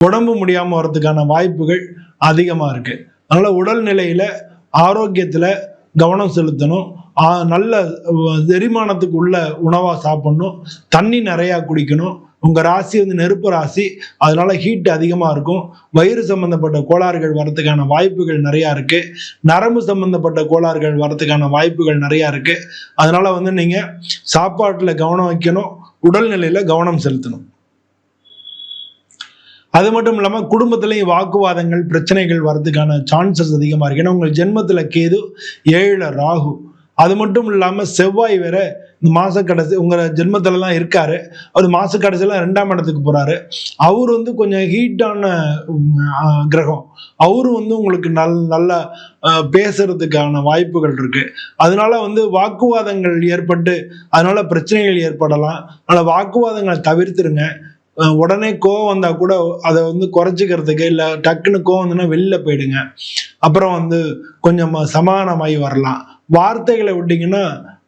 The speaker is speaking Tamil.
உடம்பு முடியாம வர்றதுக்கான வாய்ப்புகள் அதிகமா இருக்கு. அதனால உடல்நிலையில ஆரோக்கியத்துல கவனம் செலுத்தணும். நல்ல செரிமானத்துக்கு உள்ள உணவா சாப்பிடணும். தண்ணி நிறைய குடிக்கணும். உங்க ராசி நெருப்பு ராசி, அதனால ஹீட் அதிகமா இருக்கும். வயிறு சம்பந்தப்பட்ட கோளாறுகள் வரதுக்கான வாய்ப்புகள் நிறைய இருக்கு. நரம்பு சம்பந்தப்பட்ட கோளாறுகள் வரதுக்கான வாய்ப்புகள் நிறைய இருக்கு. அதனால நீங்க சாப்பாட்டுல கவனம் வைக்கணும், உடல்நிலையில கவனம் செலுத்தணும். அது மட்டும் இல்லாம குடும்பத்திலையும் வாக்குவாதங்கள் பிரச்சனைகள் வர்றதுக்கான சான்சஸ் அதிகமா இருக்கு. ஏன்னா உங்க ஜென்மத்துல கேது, 7ல ராகு. அது மட்டும் இல்லாம செவ்வாய் வேற இந்த மாச கடைசி உங்க ஜென்மத்துல தான் இருக்காரு. அவர் மாச கடைசியில 2ஆம் இடத்துக்கு போறாரு. அவர் கொஞ்சம் ஹீட்டான கிரகம். அவரு உங்களுக்கு நல்ல பேசுறதுக்கான வாய்ப்புகள் இருக்கு. அதனால வாக்குவாதங்கள் ஏற்பட்டு அதனால பிரச்சனைகள் ஏற்படலாம். அதனால வாக்குவாதங்களை தவிர்த்துருங்க. உடனே கோவம் வந்தா கூட அதை குறைச்சிக்கிறதுக்கு, இல்ல டக்குன்னு கோவம் வந்துன்னா வெளில போயிடுங்க. அப்புறம் கொஞ்சம் சமாதானமாகி வரலாம். வார்த்தைகளை விட்டீங்கன்னா